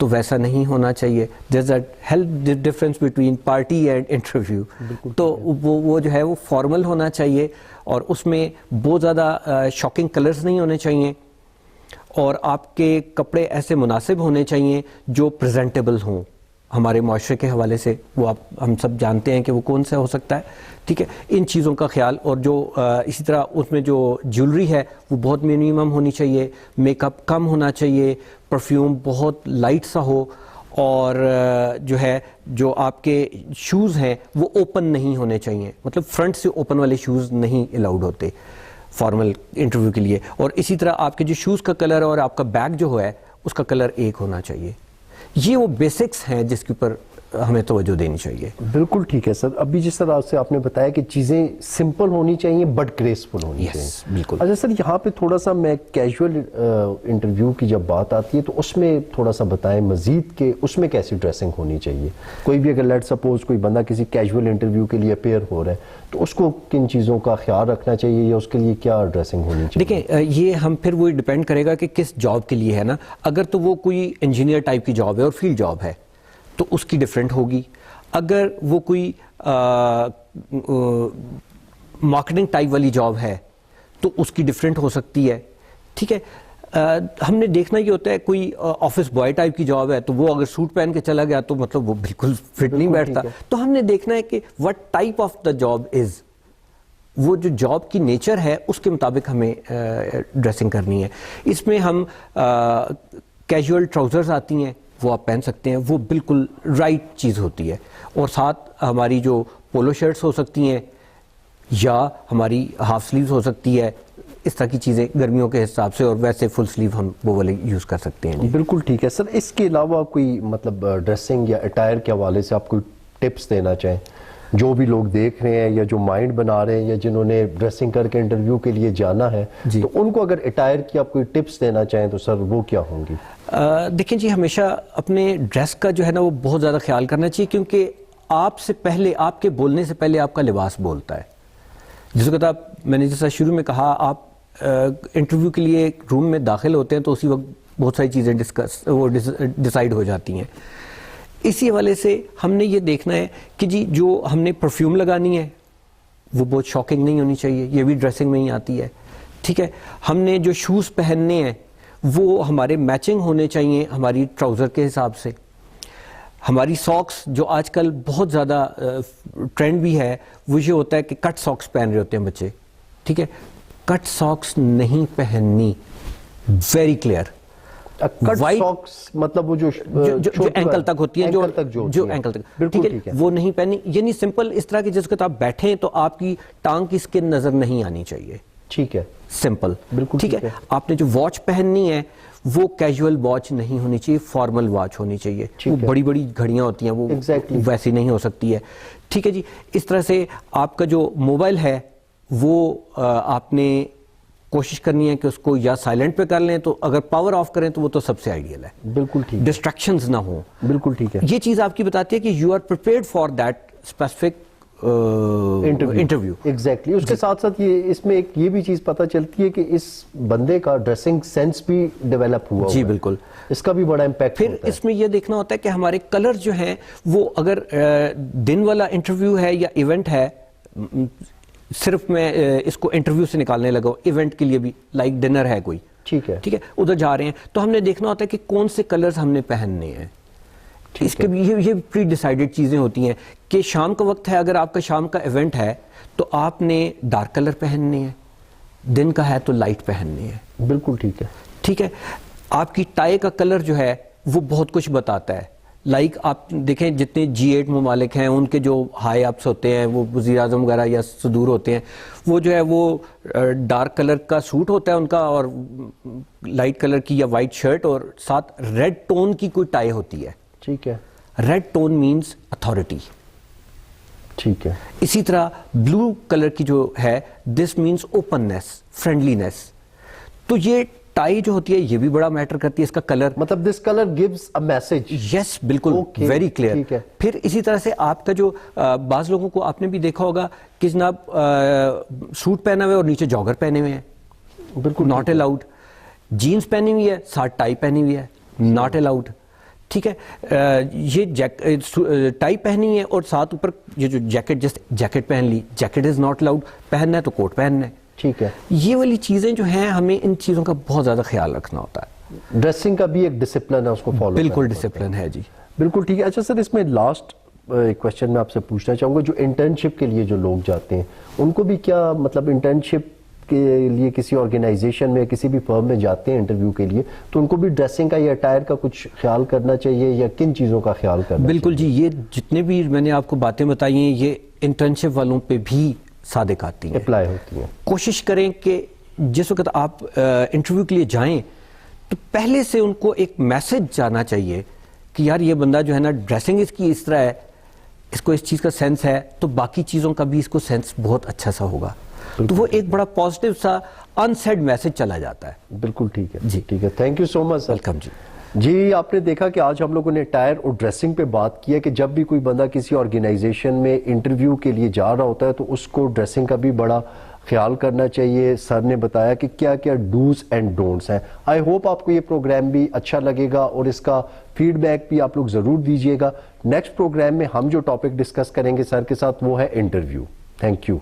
تو ویسا نہیں ہونا چاہیے. There's a hell difference between party and interview. تو وہ جو ہے وہ فارمل ہونا چاہیے, اور اس میں بہت زیادہ شاکنگ کلرز نہیں ہونے چاہیے, اور آپ کے کپڑے ایسے مناسب ہونے چاہیے جو پریزنٹیبل ہوں. ہمارے معاشرے کے حوالے سے وہ ہم سب جانتے ہیں کہ وہ کون سا ہو سکتا ہے, ٹھیک ہے. ان چیزوں کا خیال, اور جو اسی طرح اس میں جو جیولری ہے وہ بہت منیمم ہونی چاہیے, میک اپ کم ہونا چاہیے, پرفیوم بہت لائٹ سا ہو, اور جو ہے جو آپ کے شوز ہیں وہ اوپن نہیں ہونے چاہیے, مطلب فرنٹ سے اوپن والے شوز نہیں الاؤڈ ہوتے فارمل انٹرویو کے لیے. اور اسی طرح آپ کے جو شوز کا کلر اور آپ کا بیگ جو ہے اس کا کلر ایک ہونا چاہیے. یہ وہ بیسکس ہیں جس کے اوپر ہمیں توجہ دینی چاہیے. بالکل ٹھیک ہے سر. ابھی جس طرح سے آپ نے بتایا کہ چیزیں سمپل ہونی چاہیے بٹ گریسفل ہونی چاہیے. بالکل. اچھا سر, یہاں پہ تھوڑا سا میں کیجول انٹرویو کی جب بات آتی ہے تو اس میں تھوڑا سا بتائیں مزید کہ اس میں کیسی ڈریسنگ ہونی چاہیے. کوئی بھی اگر لیٹ سپوز کوئی بندہ کسی کیجول انٹرویو کے لیے اپیئر ہو رہا ہے تو اس کو کن چیزوں کا خیال رکھنا چاہیے, یا اس کے لیے کیا ڈریسنگ ہونی چاہیے؟ دیکھیں, یہ ہم پھر وہ ڈپینڈ کرے گا کہ کس جاب کے لیے ہے نا. اگر تو وہ کوئی انجینئر ٹائپ کی جاب ہے اور فیلڈ جاب ہے تو اس کی ڈفرینٹ ہوگی. اگر وہ کوئی مارکیٹنگ ٹائپ والی جاب ہے تو اس کی ڈفرینٹ ہو سکتی ہے, ٹھیک ہے. ہم نے دیکھنا یہ ہوتا ہے کوئی آفس بوائے ٹائپ کی جاب ہے تو وہ اگر سوٹ پہن کے چلا گیا تو مطلب وہ بالکل فٹ نہیں بیٹھتا. تو ہم نے دیکھنا ہے کہ what type of the job is, وہ جو جاب کی نیچر ہے اس کے مطابق ہمیں ڈریسنگ کرنی ہے. اس میں ہم کیجول ٹراؤزرز آتی ہیں وہ آپ پہن سکتے ہیں, وہ بالکل رائٹ چیز ہوتی ہے. اور ساتھ ہماری جو پولو شرٹس ہو سکتی ہیں یا ہماری ہاف سلیوز ہو سکتی ہے, اس طرح کی چیزیں گرمیوں کے حساب سے, اور ویسے فل سلیو ہم وہ والے یوز کر سکتے ہیں. بالکل ٹھیک ہے سر. اس کے علاوہ کوئی مطلب ڈریسنگ یا اٹائر کے حوالے سے آپ کوئی ٹپس دینا چاہیں جو بھی لوگ دیکھ رہے ہیں یا جو مائنڈ بنا رہے ہیں یا جنہوں نے ڈریسنگ کر کے انٹرویو کے لیے جانا ہے تو ان کو اگر اٹائر کی آپ کوئی ٹپس دینا چاہیں تو سر وہ کیا ہوں گی؟ دیکھیں جی, ہمیشہ اپنے ڈریس کا جو ہے نا وہ بہت زیادہ خیال کرنا چاہیے, کیونکہ آپ سے پہلے, آپ کے بولنے سے پہلے آپ کا لباس بولتا ہے. جس وقت میں نے جیسا شروع میں کہا, آپ انٹرویو کے لیے ایک روم میں داخل ہوتے ہیں تو اسی وقت بہت ساری چیزیں ڈیسائیڈ ہو جاتی ہیں. اسی حوالے سے ہم نے یہ دیکھنا ہے کہ جی جو ہم نے پرفیوم لگانی ہے وہ بہت شاکنگ نہیں ہونی چاہیے, یہ بھی ڈریسنگ میں ہی آتی ہے, ٹھیک ہے. ہم نے جو شوز پہننے ہیں وہ ہمارے میچنگ ہونے چاہیے ہماری ٹراؤزر کے حساب سے. ہماری ساکس جو آج کل بہت زیادہ ٹرینڈ بھی ہے وہ یہ ہوتا ہے کہ کٹ ساکس پہن رہے ہوتے ہیں بچے, ٹھیک ہے. کٹ ساکس نہیں پہننی, ویری کلیئر. کٹ ساکس مطلب وہ جو اینکل تک ہوتی ہیں, جو اینکل تک, ٹھیک ہے, وہ نہیں پہنی. یعنی سمپل اس طرح کہ جس وقت آپ بیٹھیں تو آپ کی ٹانگ کی سکن نظر نہیں آنی چاہیے, ٹھیک ہے, سمپل, بالکل ٹھیک ہے. آپ نے جو واچ پہننی ہے وہ کیجول واچ نہیں ہونی چاہیے, فارمل واچ ہونی چاہیے. وہ بڑی بڑی گھڑیاں ہوتی ہیں وہ ویسی نہیں ہو سکتی ہے, ٹھیک ہے جی. اس طرح سے آپ کا جو موبائل ہے وہ آپ نے کوشش کرنی ہے کہ اس کو یا سائلنٹ پہ کر لیں, تو اگر پاور آف کریں تو وہ تو سب سے آئیڈیل ہے. بالکل ٹھیک, ڈسٹریکشنز نہ ہوں. بالکل ٹھیک ہے. یہ چیز آپ کی بتاتی ہے کہ you are prepared for that specific interview. Exactly. اس کے ساتھ ساتھ یہ اس میں ایک یہ بھی چیز پتہ چلتی ہے کہ اس بندے کا ڈریسنگ سینس بھی ڈیولپ ہوا. جی بالکل, اس کا بھی بڑا امپیکٹ پھر اس میں یہ دیکھنا ہوتا ہے کہ ہمارے کلر جو ہیں وہ, اگر دن والا انٹرویو ہے یا ایونٹ ہے, صرف میں اس کو انٹرویو سے نکالنے لگا, ایونٹ کے لیے بھی لائک ڈنر ہے کوئی, ٹھیک ہے, ٹھیک ہے, ادھر جا رہے ہیں تو ہم نے دیکھنا ہوتا ہے کہ کون سے کلرز ہم نے پہننے ہیں. اس کے بھی یہ پری ڈیسائیڈڈ چیزیں ہوتی ہیں کہ شام کا وقت ہے, اگر آپ کا شام کا ایونٹ ہے تو آپ نے ڈارک کلر پہننے ہیں, دن کا ہے تو لائٹ پہننے ہیں. بالکل ٹھیک ہے, ٹھیک ہے. آپ کی ٹائی کا کلر جو ہے وہ بہت کچھ بتاتا ہے. لائک آپ دیکھیں جتنے G8 ممالک ہیں ان کے جو ہائی اپس ہوتے ہیں, وہ وزیر اعظم وغیرہ یا صدور ہوتے ہیں, وہ جو ہے وہ ڈارک کلر کا سوٹ ہوتا ہے ان کا, اور لائٹ کلر کی یا وائٹ شرٹ, اور ساتھ ریڈ ٹون کی کوئی ٹائی ہوتی ہے. ٹھیک ہے. Red tone means authority. ٹھیک ہے. اسی طرح بلو کلر کی جو ہے دس مینز اوپننیس, فرینڈلینس. تو یہ ٹائی جو ہوتی ہے یہ بھی بڑا میٹر کرتی ہے, اس کا کلر, مطلب this colour gives a message. Yes بالکل, ویری کلیئر. پھر اسی طرح سے آپ کا جو بعض لوگوں کو آپ نے بھی دیکھا ہوگا کہ جناب سوٹ پہنا ہوئے اور نیچے جاگر پہنے ہوئے ہیں, بالکل ناٹ الاؤڈ. جینز پہنی ہوئی ہے, ساتھ ٹائی پہنی ہوئی ہے, ناٹ الاؤڈ. ٹھیک ہے، یہ ٹائی پہنی ہے اور ساتھ اوپر یہ جو جیکٹ، جسٹ جیکٹ پہن لی، جیکٹ از ناٹ الاؤڈ، پہننا ہے تو کوٹ پہننا ہے. ٹھیک ہے. یہ والی چیزیں جو ہیں ہمیں ان چیزوں کا بہت زیادہ خیال رکھنا ہوتا ہے. ڈریسنگ کا بھی ایک ڈسپلن ہے، اس کو فالو بالکل ڈسپلن ہے جی. بالکل ٹھیک ہے. اچھا سر، اس میں لاسٹ کویشچن میں آپ سے پوچھنا چاہوں گا، جو انٹرنشپ کے لیے جو لوگ جاتے ہیں ان کو بھی کیا مطلب انٹرنشپ کے لیے کسی آرگنائزیشن میں کسی بھی فرم میں جاتے ہیں انٹرویو کے لیے، تو ان کو بھی ڈریسنگ کا یا اٹائر کا کچھ خیال کرنا چاہیے یا کن چیزوں کا خیال کرنا بالکل جی، یہ جتنے بھی میں نے آپ کو باتیں بتائی ہیں یہ انٹرنشپ والوں پہ بھی صادق آتی ہیں، اپلائی ہوتی ہیں. کوشش کریں کہ جس وقت آپ انٹرویو کے لیے جائیں تو پہلے سے ان کو ایک میسج جانا چاہیے کہ یار یہ بندہ جو ہے نا ڈریسنگ اس کی اس طرح ہے، اس کو اس چیز کا سینس ہے، تو باقی چیزوں کا بھی اس کو سینس بہت اچھا سا ہوگا. تو وہ ایک بڑا پازیٹیو سا انسیڈ میسج چلا جاتا ہے. بالکل ٹھیک ہے جی ٹھیک ہے. Thank you so much sir. Welcome جی. جی آپ نے دیکھا کہ آج ہم لوگوں نے ٹائر اور ڈریسنگ پہ بات کیا کہ جب بھی کوئی بندہ کسی آرگنائزیشن میں انٹرویو کے لیے جا رہا ہوتا ہے تو اس کو ڈریسنگ کا بھی بڑا خیال کرنا چاہیے. سر نے بتایا کہ کیا کیا ڈوز اینڈ ڈونٹس ہیں. آئی ہوپ آپ کو یہ پروگرام بھی اچھا لگے گا اور اس کا فیڈ بیک بھی آپ لوگ ضرور دیجیے گا. نیکسٹ پروگرام میں ہم جو ٹاپک ڈسکس کریں گے سر کے ساتھ وہ ہے انٹرویو. Thank you.